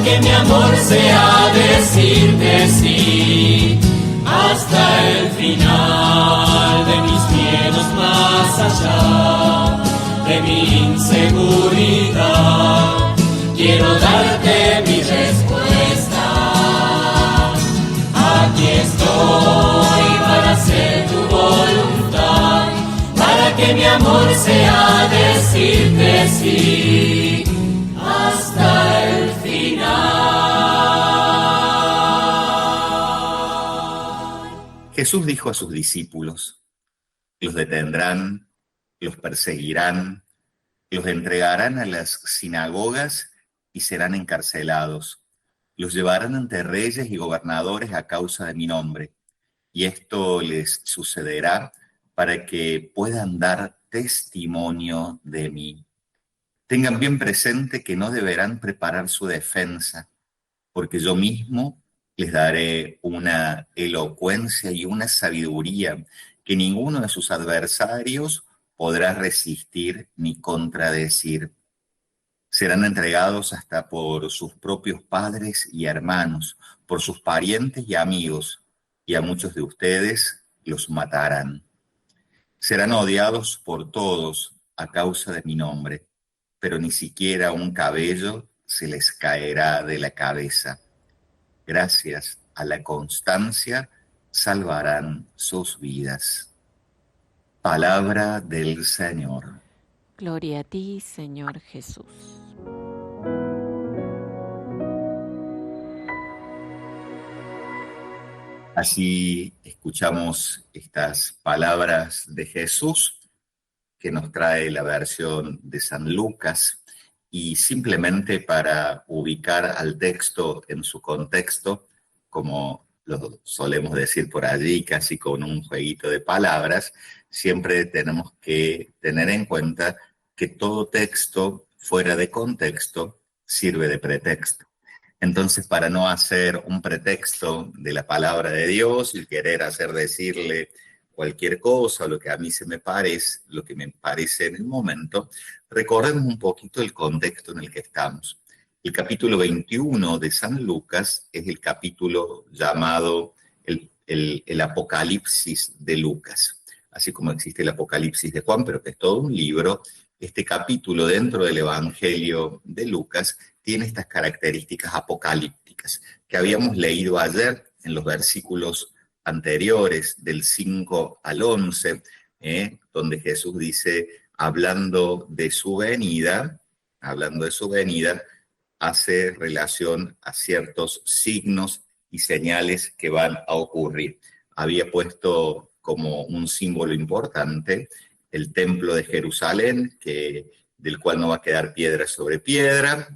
que mi amor sea decirte sí hasta el final de mis miedos, más allá de mi inseguridad. Quiero darte mi respuesta. Aquí estoy para hacer tu voluntad, para que mi amor sea decirte sí hasta el final. Jesús dijo a sus discípulos: los detendrán, los perseguirán, los entregarán a las sinagogas y serán encarcelados. Los llevarán ante reyes y gobernadores a causa de mi nombre. Y esto les sucederá para que puedan dar testimonio de mí. Tengan bien presente que no deberán preparar su defensa, porque yo mismo les daré una elocuencia y una sabiduría que ninguno de sus adversarios podrá resistir ni contradecir. Serán entregados hasta por sus propios padres y hermanos, por sus parientes y amigos, y a muchos de ustedes los matarán. Serán odiados por todos a causa de mi nombre, pero ni siquiera un cabello se les caerá de la cabeza. Gracias a la constancia salvarán sus vidas. Palabra del Señor. Gloria a ti, Señor Jesús. Así escuchamos estas palabras de Jesús que nos trae la versión de San Lucas, y simplemente para ubicar al texto en su contexto, como lo solemos decir por allí, casi con un jueguito de palabras, siempre tenemos que tener en cuenta que todo texto fuera de contexto sirve de pretexto. Entonces, para no hacer un pretexto de la palabra de Dios y querer hacer decirle cualquier cosa, lo que a mí lo que me parece en el momento, recordemos un poquito el contexto en el que estamos. El capítulo 21 de San Lucas es el capítulo llamado el Apocalipsis de Lucas. Así como existe el Apocalipsis de Juan, pero que es todo un libro, este capítulo dentro del Evangelio de Lucas tiene estas características apocalípticas que habíamos leído ayer en los versículos anteriores, del 5 al 11, donde Jesús dice, hablando de su venida, hace relación a ciertos signos y señales que van a ocurrir. Había puesto como un símbolo importante el templo de Jerusalén, del cual no va a quedar piedra sobre piedra.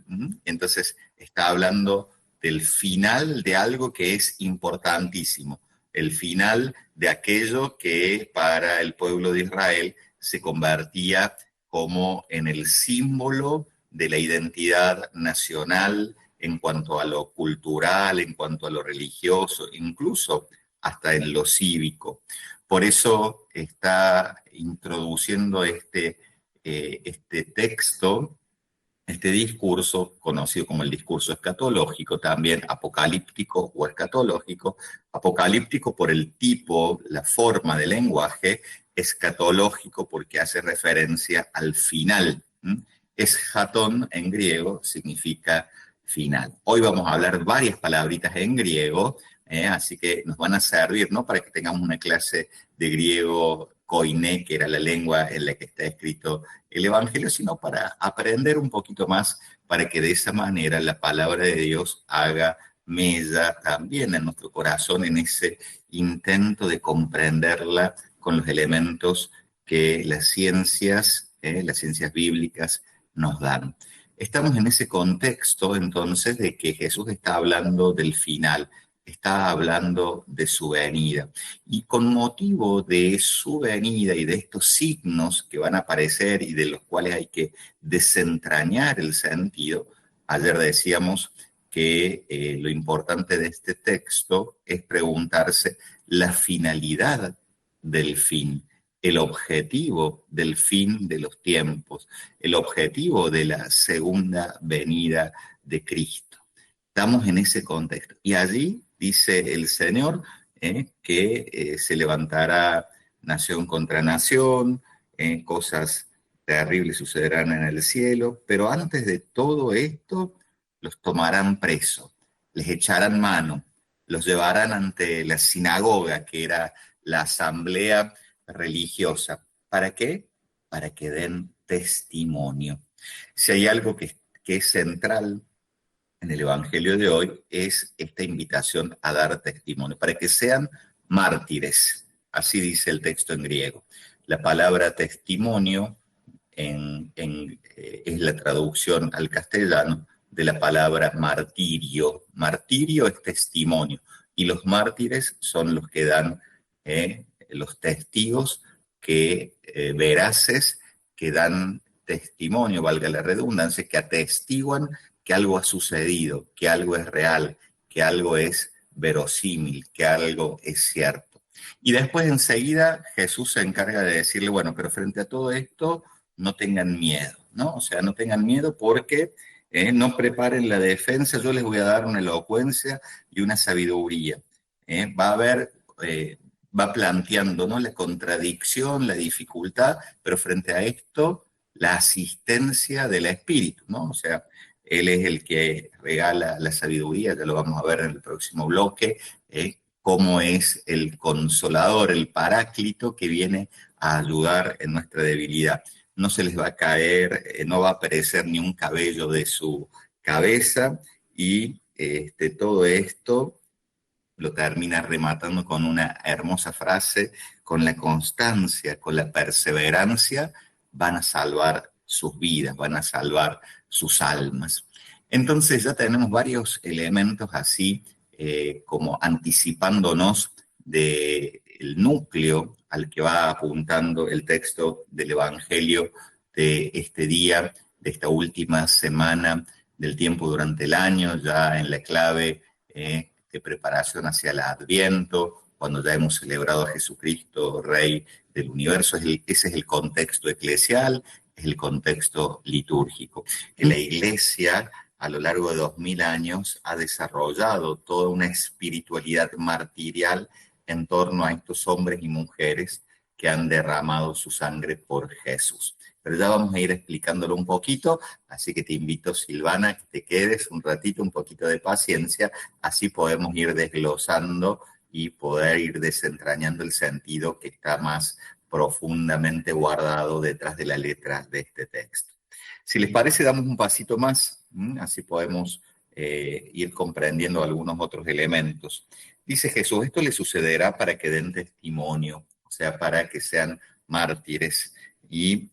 Entonces está hablando del final de algo que es importantísimo, el final de aquello que para el pueblo de Israel se convertía como en el símbolo de la identidad nacional en cuanto a lo cultural, en cuanto a lo religioso, incluso hasta en lo cívico. Por eso está introduciendo este texto, este discurso, conocido como el discurso escatológico, también apocalíptico o escatológico, apocalíptico por el tipo, la forma de lenguaje, escatológico porque hace referencia al final. Eschaton en griego significa final. Hoy vamos a hablar varias palabritas en griego, así que nos van a servir, no para que tengamos una clase de griego koiné, que era la lengua en la que está escrito el Evangelio, sino para aprender un poquito más, para que de esa manera la palabra de Dios haga mella también en nuestro corazón, en ese intento de comprenderla con los elementos que las ciencias bíblicas nos dan. Estamos en ese contexto, entonces, de que Jesús está hablando del final, está hablando de su venida. Y con motivo de su venida y de estos signos que van a aparecer y de los cuales hay que desentrañar el sentido, ayer decíamos que lo importante de este texto es preguntarse la finalidad del fin, el objetivo del fin de los tiempos, el objetivo de la segunda venida de Cristo. Estamos en ese contexto. Y allí dice el Señor que se levantará nación contra nación, cosas terribles sucederán en el cielo, pero antes de todo esto los tomarán presos, les echarán mano, los llevarán ante la sinagoga, que era la asamblea religiosa. ¿Para qué? Para que den testimonio. Si hay algo que es central en el Evangelio de hoy, es esta invitación a dar testimonio, para que sean mártires. Así dice el texto en griego. La palabra testimonio es la traducción al castellano de la palabra martirio. Martirio es testimonio, y los mártires son los que dan los testigos veraces, que dan testimonio, valga la redundancia, que atestiguan que algo ha sucedido, que algo es real, que algo es verosímil, que algo es cierto. Y después enseguida Jesús se encarga de decirle, bueno, pero frente a todo esto, no tengan miedo, ¿no? O sea, no tengan miedo porque no preparen la defensa, yo les voy a dar una elocuencia y una sabiduría. Va a haber, va planteando, ¿no?, la contradicción, la dificultad, pero frente a esto, la asistencia del Espíritu, ¿no? O sea, Él es el que regala la sabiduría, ya lo vamos a ver en el próximo bloque, cómo es el consolador, el paráclito que viene a ayudar en nuestra debilidad. No se les va a caer, no va a aparecer ni un cabello de su cabeza, y todo esto lo termina rematando con una hermosa frase: con la constancia, con la perseverancia, van a salvar sus vidas, van a salvar sus almas. Entonces ya tenemos varios elementos así, como anticipándonos del núcleo al que va apuntando el texto del Evangelio de este día, de esta última semana del tiempo durante el año, ya en la clave de preparación hacia el Adviento, cuando ya hemos celebrado a Jesucristo, Rey del universo. Ese es el contexto eclesial, es el contexto litúrgico. En la Iglesia, a lo largo de 2000 años, ha desarrollado toda una espiritualidad martirial en torno a estos hombres y mujeres que han derramado su sangre por Jesús. Pero ya vamos a ir explicándolo un poquito, así que te invito, Silvana, que te quedes un ratito, un poquito de paciencia, así podemos ir desglosando y poder ir desentrañando el sentido que está más profundamente guardado detrás de la letra de este texto. Si les parece, damos un pasito más, así podemos ir comprendiendo algunos otros elementos. Dice Jesús, esto le sucederá para que den testimonio, o sea, para que sean mártires, y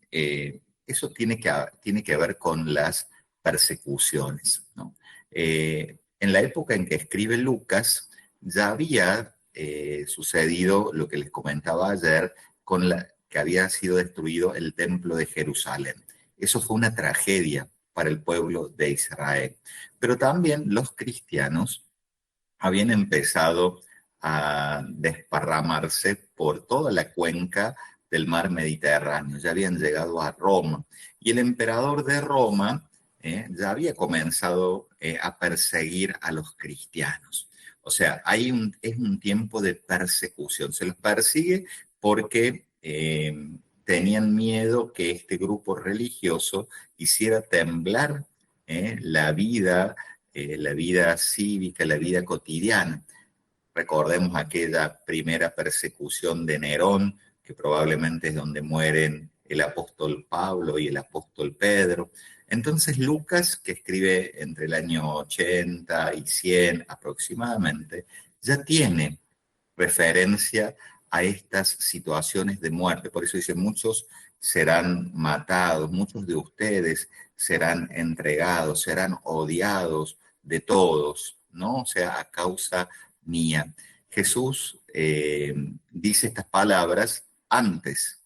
eso tiene que ver con las persecuciones, ¿no? En la época en que escribe Lucas, ya había sucedido lo que les comentaba ayer, que había sido destruido el templo de Jerusalén. Eso fue una tragedia para el pueblo de Israel. Pero también los cristianos habían empezado a desparramarse por toda la cuenca del mar Mediterráneo, ya habían llegado a Roma, y el emperador de Roma ya había comenzado a perseguir a los cristianos. O sea, es un tiempo de persecución, se los persigue porque tenían miedo que este grupo religioso hiciera temblar la vida cívica, la vida cotidiana. Recordemos aquella primera persecución de Nerón, que probablemente es donde mueren el apóstol Pablo y el apóstol Pedro. Entonces Lucas, que escribe entre el año 80 y 100 aproximadamente, ya tiene referencia a estas situaciones de muerte. Por eso dice, muchos serán matados, muchos de ustedes serán entregados, serán odiados de todos, ¿no? O sea, a causa mía. Jesús dice estas palabras antes,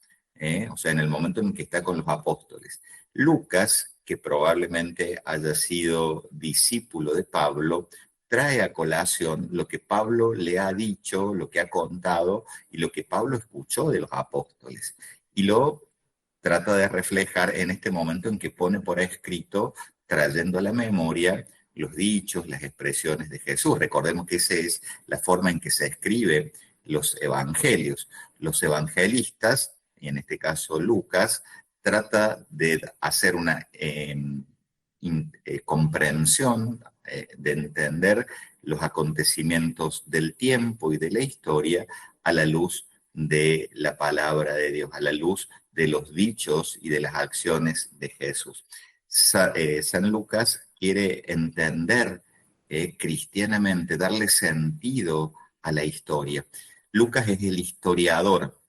o sea, en el momento en que está con los apóstoles. Lucas, que probablemente haya sido discípulo de Pablo, trae a colación lo que Pablo le ha dicho, lo que ha contado y lo que Pablo escuchó de los apóstoles. Y lo trata de reflejar en este momento en que pone por escrito, trayendo a la memoria los dichos, las expresiones de Jesús. Recordemos que esa es la forma en que se escriben los evangelios. Los evangelistas, y en este caso Lucas, trata de hacer una comprensión, de entender los acontecimientos del tiempo y de la historia a la luz de la palabra de Dios, a la luz de los dichos y de las acciones de Jesús. San Lucas quiere entender cristianamente, darle sentido a la historia. Lucas es el historiador,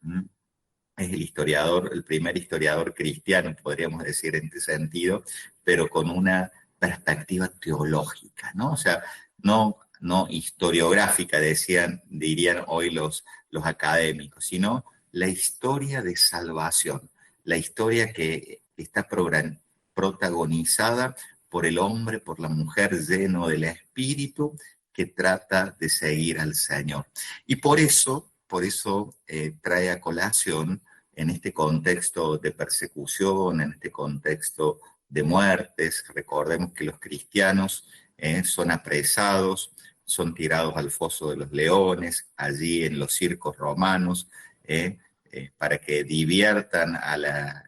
es el historiador, el primer historiador cristiano, podríamos decir en este sentido, pero con una perspectiva teológica, ¿no? O sea, no historiográfica, dirían hoy los académicos, sino la historia de salvación, la historia que está protagonizada por el hombre, por la mujer lleno del Espíritu, que trata de seguir al Señor. Y por eso trae a colación, en este contexto de persecución, en este contexto de muertes. Recordemos que los cristianos son apresados, son tirados al foso de los leones, allí en los circos romanos, para que diviertan al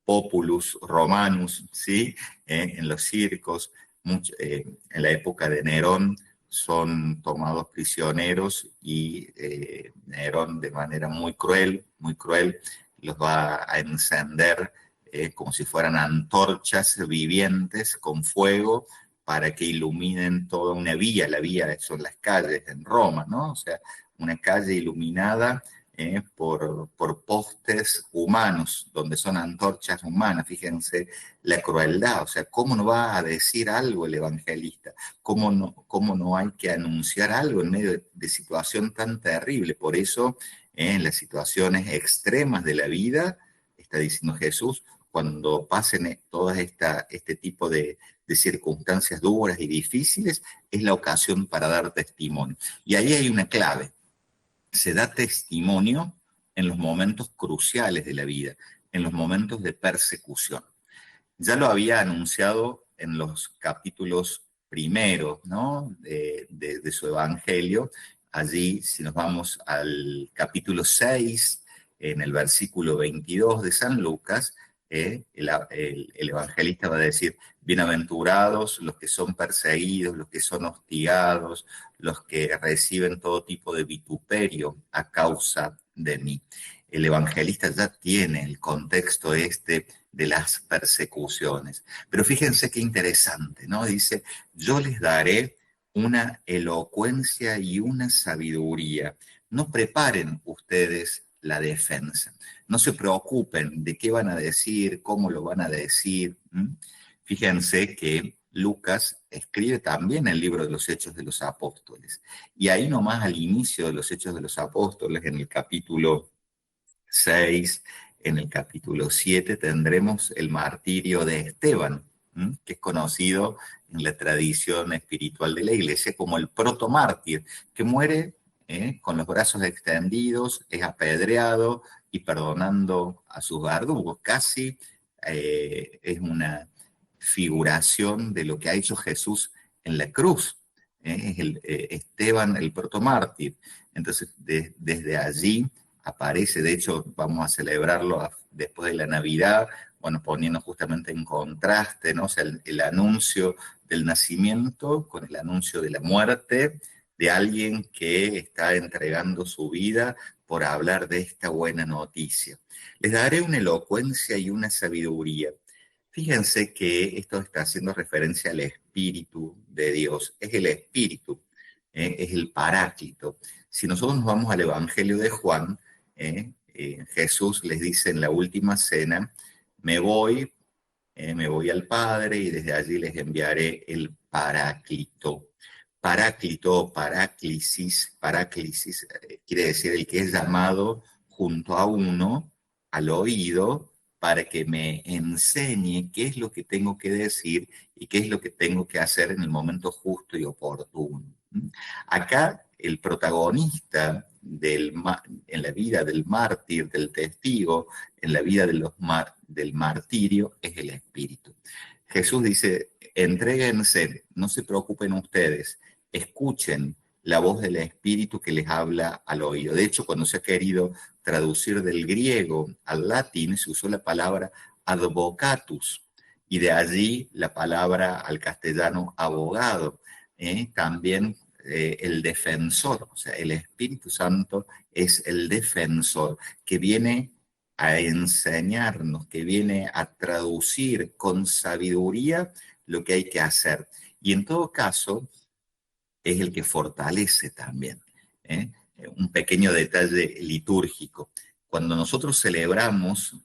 populus romanus, ¿sí? En los circos. En la época de Nerón son tomados prisioneros y Nerón, de manera muy cruel, los va a encender como si fueran antorchas vivientes con fuego para que iluminen toda una vía. La vía son las calles en Roma, ¿no? O sea, una calle iluminada por postes humanos, donde son antorchas humanas. Fíjense la crueldad, o sea, ¿cómo no va a decir algo el evangelista? ¿Cómo no hay que anunciar algo en medio de situación tan terrible? Por eso, en las situaciones extremas de la vida, está diciendo Jesús, cuando pasen todas este tipo de circunstancias duras y difíciles, es la ocasión para dar testimonio. Y ahí hay una clave. Se da testimonio en los momentos cruciales de la vida, en los momentos de persecución. Ya lo había anunciado en los capítulos primeros, ¿no? de su evangelio. Allí, si nos vamos al capítulo 6, en el versículo 22 de San Lucas, el evangelista va a decir: bienaventurados los que son perseguidos, los que son hostigados, los que reciben todo tipo de vituperio a causa de mí. El evangelista ya tiene el contexto de las persecuciones. Pero fíjense qué interesante, ¿no? Dice: yo les daré una elocuencia y una sabiduría. No preparen ustedes la defensa. No se preocupen de qué van a decir, cómo lo van a decir. Fíjense que Lucas escribe también el libro de los Hechos de los Apóstoles. Y ahí nomás al inicio de los Hechos de los Apóstoles, en el capítulo 6, en el capítulo 7, tendremos el martirio de Esteban, que es conocido en la tradición espiritual de la Iglesia como el protomártir, que muere con los brazos extendidos, es apedreado y perdonando a sus verdugos. Casi es una figuración de lo que ha hecho Jesús en la cruz. Es Esteban, el protomártir. Entonces, desde allí aparece, de hecho, vamos a celebrarlo después de la Navidad, bueno, poniendo justamente en contraste, ¿no? O sea, el anuncio del nacimiento con el anuncio de la muerte de alguien que está entregando su vida por hablar de esta buena noticia. Les daré una elocuencia y una sabiduría. Fíjense que esto está haciendo referencia al Espíritu de Dios. Es el Espíritu, es el Paráclito. Si nosotros nos vamos al Evangelio de Juan, Jesús les dice en la última cena: me voy al Padre y desde allí les enviaré el Paráclito. Paráclito, paráclisis, quiere decir el que es llamado junto a uno, al oído, para que me enseñe qué es lo que tengo que decir y qué es lo que tengo que hacer en el momento justo y oportuno. Acá el protagonista en la vida del mártir, del testigo, en la vida del martirio, es el Espíritu. Jesús dice: Entréguense, no se preocupen ustedes, escuchen la voz del Espíritu que les habla al oído. De hecho, cuando se ha querido traducir del griego al latín, se usó la palabra advocatus, y de allí la palabra al castellano abogado. También el defensor, o sea, el Espíritu Santo es el defensor que viene a enseñarnos, que viene a traducir con sabiduría lo que hay que hacer. Y en todo caso, es el que fortalece también. ¿eh? Un pequeño detalle litúrgico. Cuando nosotros celebramos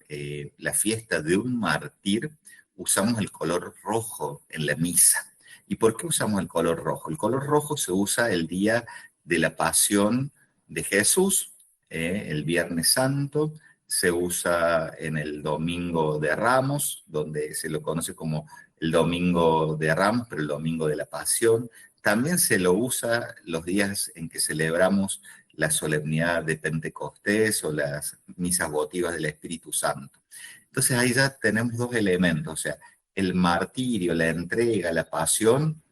la fiesta de un mártir, usamos el color rojo en la misa. ¿Y por qué usamos el color rojo? El color rojo se usa el día de la pasión de Jesús, el Viernes Santo, se usa en el Domingo de Ramos, donde se lo conoce como el Domingo de Ramos, pero el Domingo de la Pasión. También se lo usa los días en que celebramos la solemnidad de Pentecostés o las misas votivas del Espíritu Santo. Entonces ahí ya tenemos dos elementos, o sea, el martirio, la entrega, la pasión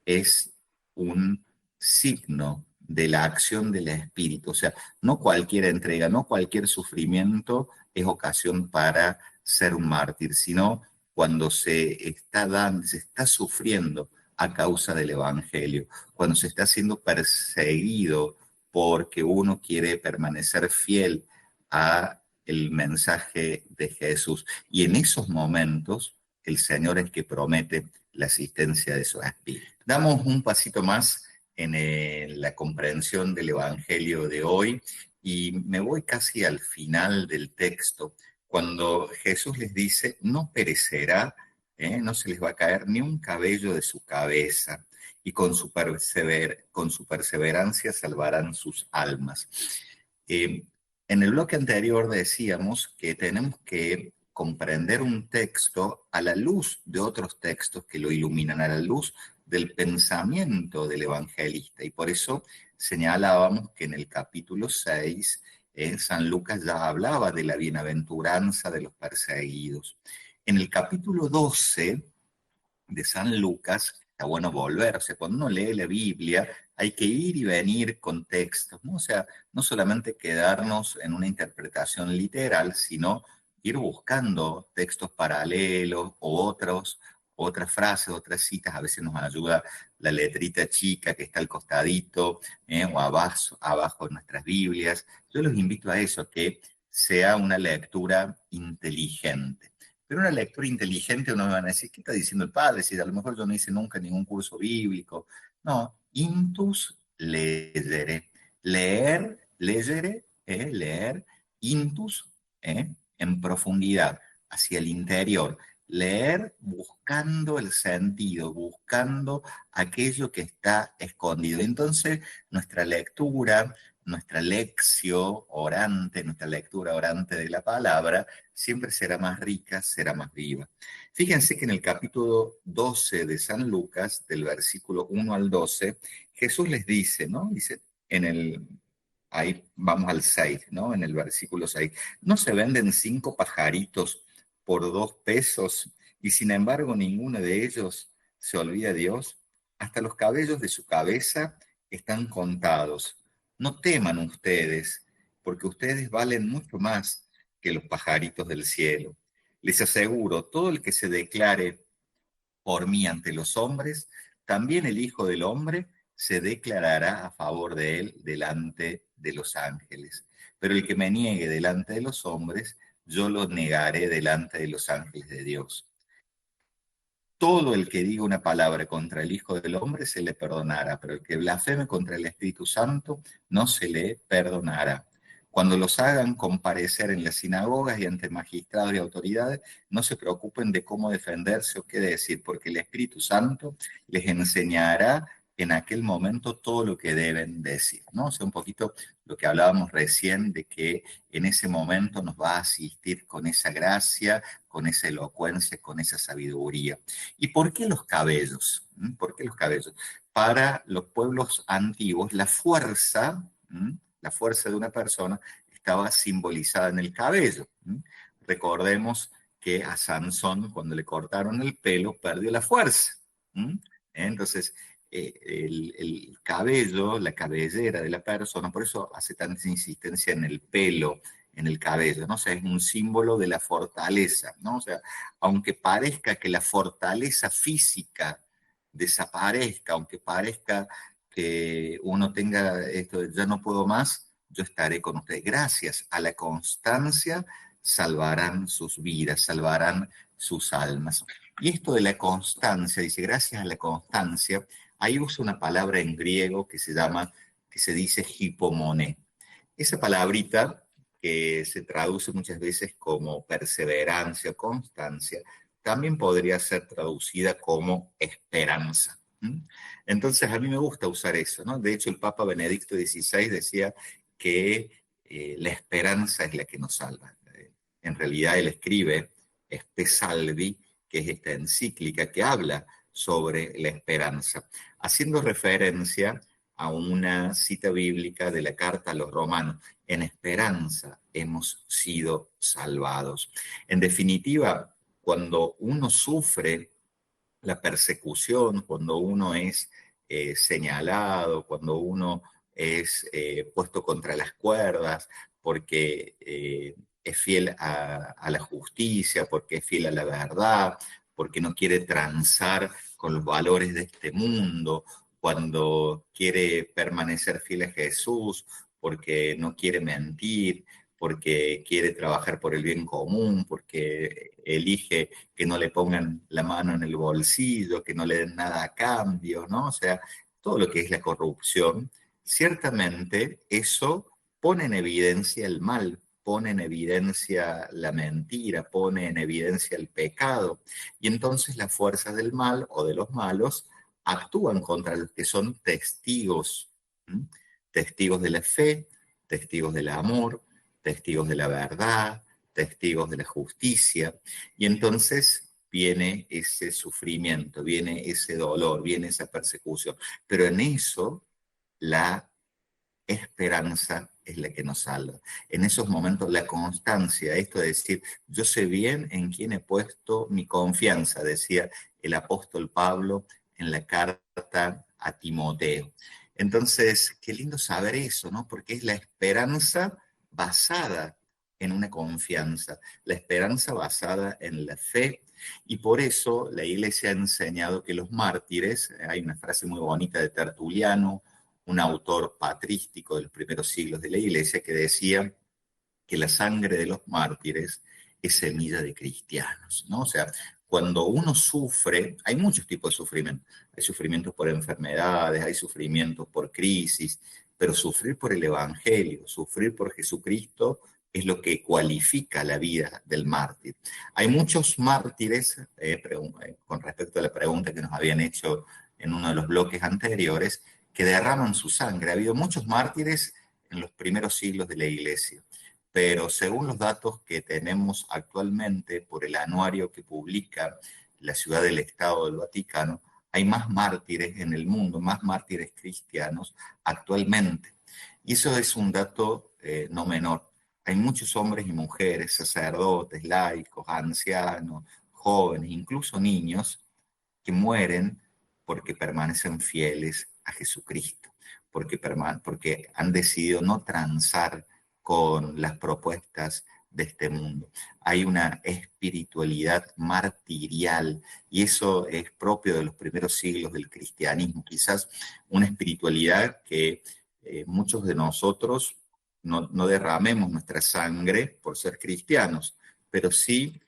es un signo de la acción del Espíritu. O sea, no cualquier entrega, no cualquier sufrimiento es ocasión para ser un mártir, sino cuando se está dando, se está sufriendo a causa del Evangelio, cuando se está siendo perseguido porque uno quiere permanecer fiel a el mensaje de Jesús. Y en esos momentos, el Señor es que promete la asistencia de su Espíritu. Damos un pasito más en la comprensión del Evangelio de hoy y me voy casi al final del texto, cuando Jesús les dice, no perecerá, no se les va a caer ni un cabello de su cabeza, y con su perseverancia salvarán sus almas. En el bloque anterior decíamos que tenemos que comprender un texto a la luz de otros textos que lo iluminan, a la luz del pensamiento del evangelista. Y por eso señalábamos que en el capítulo 6, San Lucas ya hablaba de la bienaventuranza de los perseguidos. En el capítulo 12 de San Lucas, está bueno volver, o sea, cuando uno lee la Biblia, hay que ir y venir con textos, ¿no? O sea, no solamente quedarnos en una interpretación literal, sino ir buscando textos paralelos o otras frases, otras citas. A veces nos ayuda la letrita chica que está al costadito, o abajo en nuestras Biblias. Yo los invito a eso, que sea una lectura inteligente. Pero una lectura inteligente, uno me va a decir, ¿qué está diciendo el padre? Si a lo mejor yo no hice nunca ningún curso bíblico. No, intus legere. Leer, legere, leer, intus, en profundidad, hacia el interior. Leer buscando el sentido, buscando aquello que está escondido. Entonces, nuestra lectura, nuestra lección orante, nuestra lectura orante de la palabra, siempre será más rica, será más viva. Fíjense que en el capítulo 12 de San Lucas, del versículo 1 al 12, Jesús les dice, ¿no? Dice ahí vamos al 6, ¿no? En el versículo 6, ¿no se venden 5 pajaritos por 2 pesos y sin embargo ninguno de ellos se olvida de Dios? Hasta los cabellos de su cabeza están contados. No teman ustedes, porque ustedes valen mucho más que los pajaritos del cielo. Les aseguro, todo el que se declare por mí ante los hombres, también el Hijo del Hombre se declarará a favor de él delante de los ángeles. Pero el que me niegue delante de los hombres, yo lo negaré delante de los ángeles de Dios. Todo el que diga una palabra contra el Hijo del Hombre se le perdonará, pero el que blasfeme contra el Espíritu Santo no se le perdonará. Cuando los hagan comparecer en las sinagogas y ante magistrados y autoridades, no se preocupen de cómo defenderse o qué decir, porque el Espíritu Santo les enseñará en aquel momento todo lo que deben decir, ¿no? O sea, un poquito lo que hablábamos recién de que en ese momento nos va a asistir con esa gracia, con esa elocuencia, con esa sabiduría. ¿Y por qué los cabellos? ¿Por qué los cabellos? Para los pueblos antiguos, la fuerza de una persona estaba simbolizada en el cabello. Recordemos que a Sansón, cuando le cortaron el pelo, perdió la fuerza. ¿Mm? Entonces, el cabello, la cabellera de la persona, por eso hace tanta insistencia en el pelo, en el cabello, ¿no? O sea, es un símbolo de la fortaleza, ¿no? O sea, aunque parezca que la fortaleza física desaparezca, aunque parezca que uno tenga esto, de, ya no puedo más, yo estaré con usted. Gracias a la constancia salvarán sus vidas, salvarán sus almas. Y esto de la constancia, dice, gracias a la constancia, ahí usa una palabra en griego que se llama, que se dice hipomone. Esa palabrita, que se traduce muchas veces como perseverancia, constancia, también podría ser traducida como esperanza. ¿Mm? Entonces, a mí me gusta usar eso, ¿no? De hecho, el Papa Benedicto XVI decía que la esperanza es la que nos salva. En realidad, él escribe Spe Salvi, que es esta encíclica que habla sobre la esperanza, haciendo referencia a una cita bíblica de la carta a los romanos. En esperanza hemos sido salvados. En definitiva, cuando uno sufre la persecución, cuando uno es señalado, cuando uno es puesto contra las cuerdas, porque es fiel a la justicia, porque es fiel a la verdad, porque no quiere transar con los valores de este mundo, cuando quiere permanecer fiel a Jesús, porque no quiere mentir, porque quiere trabajar por el bien común, porque elige que no le pongan la mano en el bolsillo, que no le den nada a cambio, ¿no? O sea, todo lo que es la corrupción, ciertamente eso pone en evidencia el mal, pone en evidencia la mentira, pone en evidencia el pecado, y entonces las fuerzas del mal o de los malos actúan contra los que son testigos, ¿m? Testigos de la fe, testigos del amor, testigos de la verdad, testigos de la justicia, y entonces viene ese sufrimiento, viene ese dolor, viene esa persecución. Pero en eso la esperanza es la que nos salva. En esos momentos la constancia, esto de decir, yo sé bien en quién he puesto mi confianza, decía el apóstol Pablo en la carta a Timoteo. Entonces, qué lindo saber eso, ¿no? Porque es la esperanza basada en una confianza, la esperanza basada en la fe. Y por eso la Iglesia ha enseñado que los mártires, hay una frase muy bonita de Tertuliano, un autor patrístico de los primeros siglos de la Iglesia, que decía que la sangre de los mártires es semilla de cristianos, ¿no? O sea, cuando uno sufre, hay muchos tipos de sufrimiento. Hay sufrimientos por enfermedades, hay sufrimientos por crisis, pero sufrir por el Evangelio, sufrir por Jesucristo, es lo que cualifica la vida del mártir. Hay muchos mártires, con respecto a la pregunta que nos habían hecho en uno de los bloques anteriores, que derraman su sangre. Ha habido muchos mártires en los primeros siglos de la Iglesia, pero según los datos que tenemos actualmente por el anuario que publica la Ciudad del Estado del Vaticano, hay más mártires en el mundo, más mártires cristianos actualmente. Y eso es un dato no menor. Hay muchos hombres y mujeres, sacerdotes, laicos, ancianos, jóvenes, incluso niños, que mueren porque permanecen fieles a Jesucristo, porque han decidido no transar con las propuestas de este mundo. Hay una espiritualidad martirial y eso es propio de los primeros siglos del cristianismo, quizás una espiritualidad que muchos de nosotros no derramemos nuestra sangre por ser cristianos, pero sí,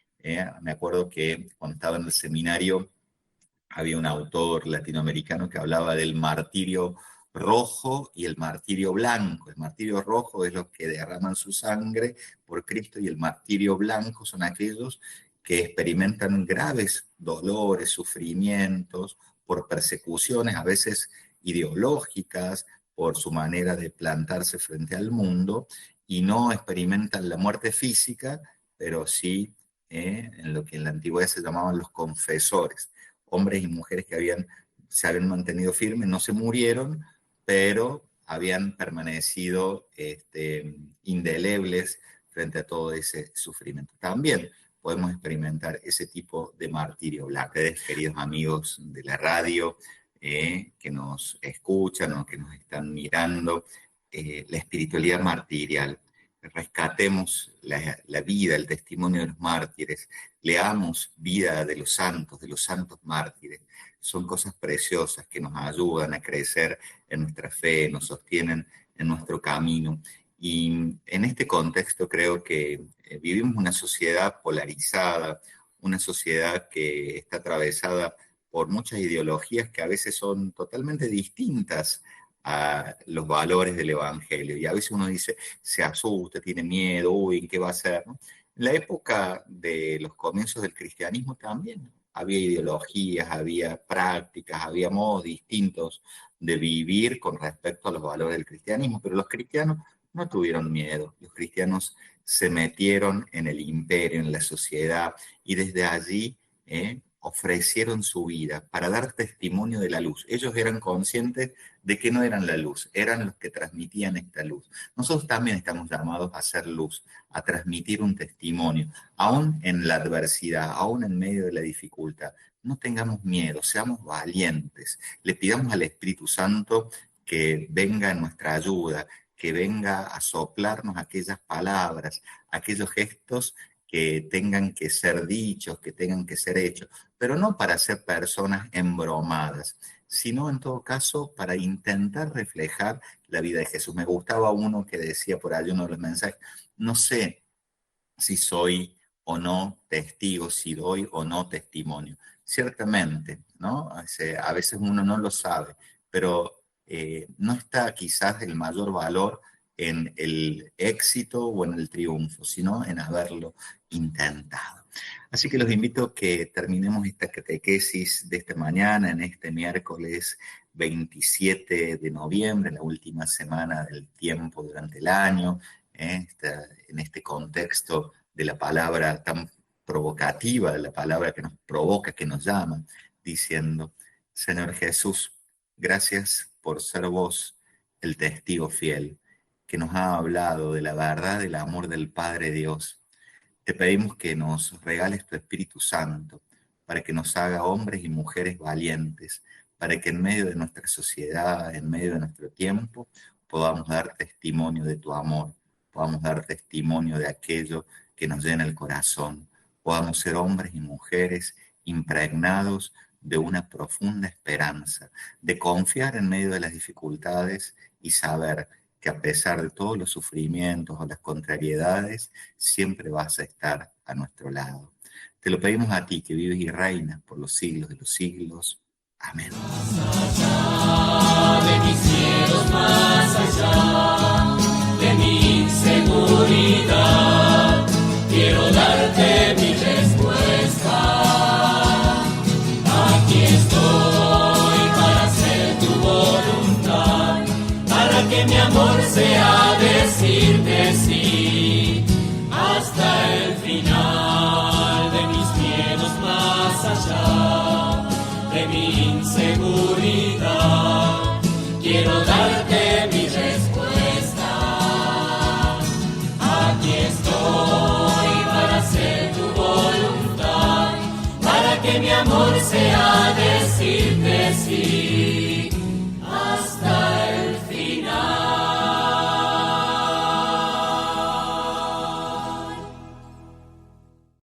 me acuerdo que cuando estaba en el seminario había un autor latinoamericano que hablaba del martirio rojo y el martirio blanco. El martirio rojo es los que derraman su sangre por Cristo y el martirio blanco son aquellos que experimentan graves dolores, sufrimientos por persecuciones, a veces ideológicas, por su manera de plantarse frente al mundo y no experimentan la muerte física, pero sí en lo que en la antigüedad se llamaban los confesores, hombres y mujeres que se habían mantenido firmes, no se murieron, pero habían permanecido indelebles frente a todo ese sufrimiento. También podemos experimentar ese tipo de martirio. Ustedes, queridos amigos de la radio, que nos escuchan o que nos están mirando, la espiritualidad martirial. Rescatemos la vida, el testimonio de los mártires, leamos vida de los santos mártires. Son cosas preciosas que nos ayudan a crecer en nuestra fe, nos sostienen en nuestro camino. Y en este contexto creo que vivimos una sociedad polarizada, una sociedad que está atravesada por muchas ideologías que a veces son totalmente distintas a los valores del Evangelio. Y a veces uno dice, se asusta, tiene miedo, uy, ¿qué va a hacer? ¿No? En la época de los comienzos del cristianismo también había ideologías, había prácticas, había modos distintos de vivir con respecto a los valores del cristianismo, pero los cristianos no tuvieron miedo. Los cristianos se metieron en el imperio, en la sociedad, y desde allí ofrecieron su vida para dar testimonio de la luz. Ellos eran conscientes de que no eran la luz, eran los que transmitían esta luz. Nosotros también estamos llamados a hacer luz, a transmitir un testimonio, aún en la adversidad, aún en medio de la dificultad. No tengamos miedo, seamos valientes. Le pidamos al Espíritu Santo que venga en nuestra ayuda, que venga a soplarnos aquellas palabras, aquellos gestos que tengan que ser dichos, que tengan que ser hechos, pero no para ser personas embromadas, sino en todo caso para intentar reflejar la vida de Jesús. Me gustaba uno que decía por ahí uno de los mensajes, no sé si soy o no testigo, si doy o no testimonio. Ciertamente, ¿no? A veces uno no lo sabe, pero no está quizás el mayor valor en el éxito o en el triunfo, sino en haberlo intentado. Así que los invito a que terminemos esta catequesis de esta mañana, en este miércoles 27 de noviembre, la última semana del tiempo durante el año, en este contexto de la palabra tan provocativa, de la palabra que nos provoca, que nos llama, diciendo, Señor Jesús, gracias por ser vos el testigo fiel que nos ha hablado de la verdad del amor del Padre Dios. Te pedimos que nos regales tu Espíritu Santo para que nos haga hombres y mujeres valientes, para que en medio de nuestra sociedad, en medio de nuestro tiempo, podamos dar testimonio de tu amor, podamos dar testimonio de aquello que nos llena el corazón, podamos ser hombres y mujeres impregnados de una profunda esperanza, de confiar en medio de las dificultades y saber que a pesar de todos los sufrimientos o las contrariedades, siempre vas a estar a nuestro lado. Te lo pedimos a ti, que vives y reinas por los siglos de los siglos. Amén. Más allá de mis miedos, más allá de mi inseguridad, quiero darte mi respuesta. Aquí estoy para hacer tu voluntad, para que mi amor sea decirte sí hasta el final de mis miedos, más allá de mi inseguridad. Quiero darte mi respuesta. Aquí estoy para hacer tu voluntad, para que mi amor sea decirte sí